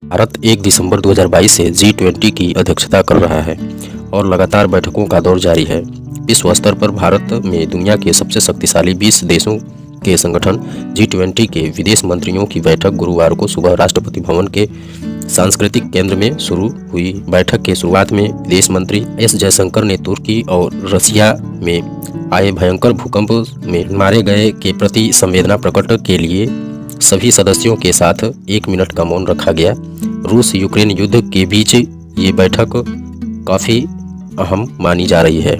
भारत 1 दिसंबर 2022 से G20 की अध्यक्षता कर रहा है और लगातार बैठकों का दौर जारी है। विश्व स्तर पर भारत में दुनिया के सबसे शक्तिशाली 20 देशों के संगठन G20 के विदेश मंत्रियों की बैठक गुरुवार को सुबह राष्ट्रपति भवन के सांस्कृतिक केंद्र में शुरू हुई। बैठक के शुरुआत में विदेश मंत्री एस जयशंकर ने तुर्की और रसिया में आए भयंकर भूकंप में मारे गए के प्रति संवेदना प्रकट के लिए सभी सदस्यों के साथ 1 मिनट का मौन रखा गया। रूस यूक्रेन युद्ध के बीच ये बैठक काफ़ी अहम मानी जा रही है।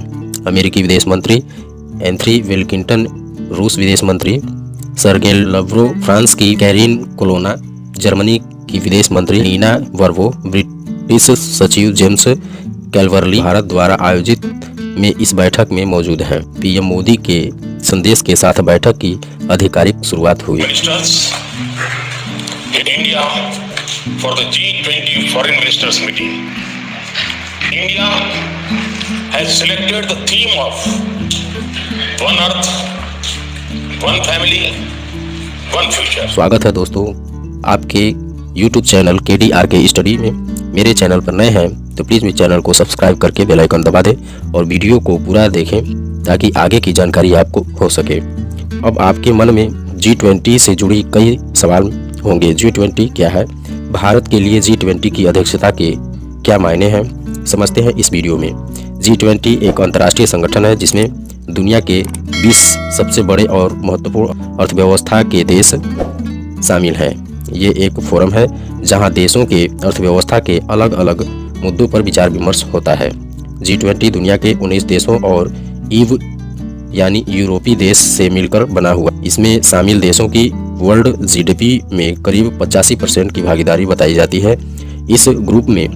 अमेरिकी विदेश मंत्री एंथनी विल्किंटन, रूस विदेश मंत्री सर्गेई लाव्रोव, फ्रांस की कैरीन कोलोना, जर्मनी की विदेश मंत्री नीना वर्बो, ब्रिटिश सचिव जेम्स कैल्वरली भारत द्वारा आयोजित में इस बैठक में मौजूद हैं। पीएम मोदी के संदेश के साथ बैठक की आधिकारिक शुरुआत हुई। India for the G20 Foreign Ministers meeting. India has selected the theme of One Earth, One Family, One Future. स्वागत है दोस्तों आपके YouTube चैनल KDRK स्टडी में। मेरे चैनल पर नए हैं तो प्लीज़ मेरे चैनल को सब्सक्राइब करके बेल आइकन दबा दें और वीडियो को पूरा देखें ताकि आगे की जानकारी आपको हो सके। अब आपके मन में G20 से जुड़ी कई सवाल होंगे। G20 क्या है, भारत के लिए G20 की अध्यक्षता के क्या मायने हैं, समझते हैं इस वीडियो में। G20 एक अंतर्राष्ट्रीय संगठन है जिसमें दुनिया के 20 सबसे बड़े और महत्वपूर्ण अर्थव्यवस्था के देश शामिल हैं। ये एक फोरम है जहां देशों के अर्थव्यवस्था के अलग अलग मुद्दों पर विचार विमर्श होता है। G20 दुनिया के 19 देशों और ईव यानी यूरोपीय देश से मिलकर बना हुआ। इसमें शामिल देशों की वर्ल्ड GDP में करीब 85% की भागीदारी बताई जाती है। इस ग्रुप में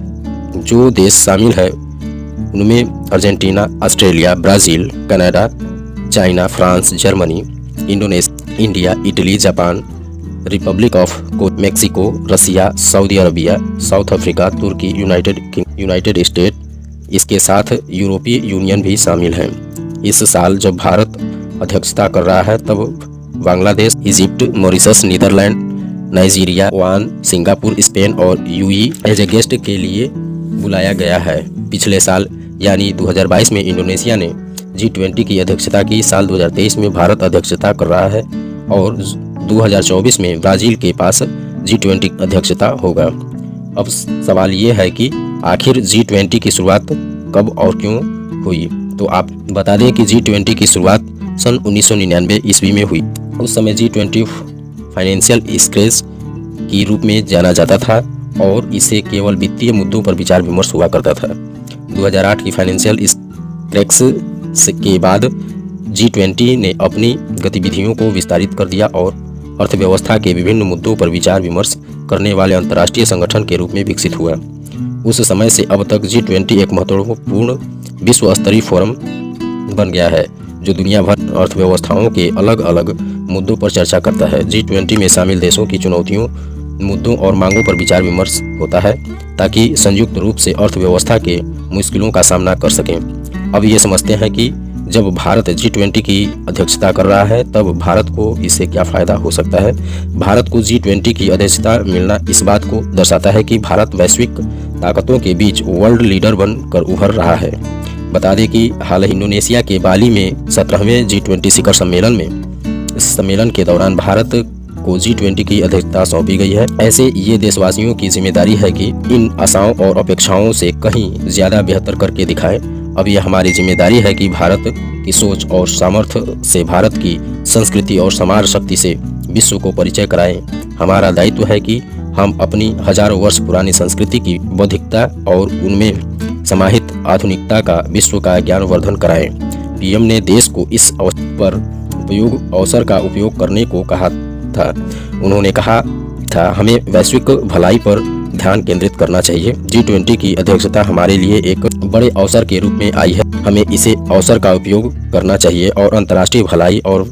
जो देश शामिल है उनमें Argentina, Australia, Brazil, Canada, China, France, Germany, Indonesia, India, Italy, Japan, Republic of Mexico, Russia, Saudi Arabia, South Africa, Turkey, United State, इसके साथ यूरोपीय यूनियन भी शामिल हैं। इस साल जब भारत अध्यक्षता कर रहा है तब Bangladesh, Egypt, Mauritius, Netherland, Nigeria, Oman, Singapore, Spain और UAE एज ए गेस्ट के लिए बुलाया गया है। पिछले साल यानी 2022 में इंडोनेशिया ने G20 की अध्यक्षता की। साल 2023 में भारत अध्यक्षता कर रहा है और 2024 में ब्राज़ील के पास G20 अध्यक्षता होगा। अब सवाल ये है कि आखिर G20 की शुरुआत कब और क्यों हुई। तो आप बता दें कि G20 की शुरुआत सन 1999 ईस्वी में हुई। उस समय G20 फाइनेंशियल स्क्रेच के रूप में जाना जाता था और इसे केवल वित्तीय मुद्दों पर विचार विमर्श हुआ करता था। 2008 की फाइनेंशियल क्रैक्स के बाद G20 ने अपनी गतिविधियों को विस्तारित कर दिया और अर्थव्यवस्था के विभिन्न मुद्दों पर विचार विमर्श करने वाले अंतर्राष्ट्रीय संगठन के रूप में विकसित हुआ। उस समय से अब तक G20 एक महत्वपूर्ण विश्व स्तरीय फोरम बन गया है जो दुनिया भर अर्थव्यवस्थाओं के अलग अलग मुद्दों पर चर्चा करता है। G20 में शामिल देशों की चुनौतियों, मुद्दों और मांगों पर विचार विमर्श होता है ताकि संयुक्त रूप से अर्थव्यवस्था के मुश्किलों का सामना कर सकें। अब ये समझते हैं कि जब भारत G20 की अध्यक्षता कर रहा है तब भारत को इससे क्या फ़ायदा हो सकता है। भारत को G20 की अध्यक्षता मिलना इस बात को दर्शाता है कि भारत वैश्विक ताकतों के बीच वर्ल्ड लीडर बनकर उभर रहा है। बता दें कि हाल ही इंडोनेशिया के बाली में 17वें G20 शिखर सम्मेलन के दौरान भारत को G20 की अध्यक्षता सौंपी गई है। ऐसे ये देशवासियों की जिम्मेदारी है कि इन आशाओं और अपेक्षाओं से कहीं ज़्यादा बेहतर करके दिखाएं। अब यह हमारी जिम्मेदारी है कि भारत की सोच और सामर्थ्य से, भारत की संस्कृति और समाज शक्ति से विश्व को परिचय कराएं। हमारा दायित्व है कि हम अपनी हजारों वर्ष पुरानी संस्कृति की बौद्धिकता और उनमें समाहित आधुनिकता का विश्व का ज्ञानवर्धन कराएं। पीएम ने देश को इस अवसर का उपयोग करने को कहा था। उन्होंने कहा था हमें वैश्विक भलाई पर ध्यान केंद्रित करना चाहिए। G20 की अध्यक्षता हमारे लिए एक बड़े अवसर के रूप में आई है। हमें इसे अवसर का उपयोग करना चाहिए और अंतर्राष्ट्रीय भलाई और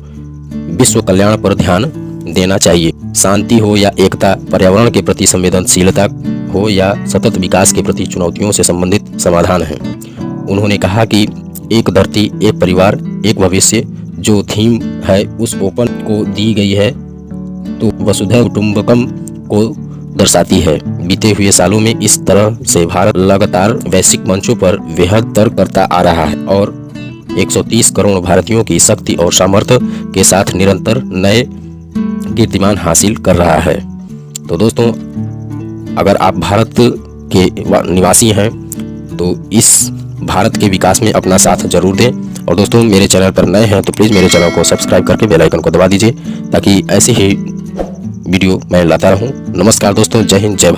विश्व कल्याण पर ध्यान देना चाहिए। शांति हो या एकता, पर्यावरण के प्रति संवेदनशीलता हो या सतत विकास के प्रति चुनौतियों से संबंधित समाधान है। उन्होंने कहा कि एक धरती, एक परिवार, एक भविष्य जो थीम है उस ओपन को दी गई है तो वसुधैव कुटुंबकम को दर्शाती है। बीते हुए सालों में इस तरह से भारत लगातार वैश्विक मंचों पर बेहद तर्क करता आ रहा है और 130 करोड़ भारतीयों की शक्ति और सामर्थ्य के साथ निरंतर नए कीर्तिमान हासिल कर रहा है। तो दोस्तों, अगर आप भारत के निवासी हैं तो इस भारत के विकास में अपना साथ जरूर दें। और दोस्तों, मेरे चैनल पर नए हैं तो प्लीज़ मेरे चैनल को सब्सक्राइब करके बेल आइकन को दबा दीजिए ताकि ऐसे ही वीडियो मैं लाता रहूं। नमस्कार दोस्तों, जय हिंद, जय भारत।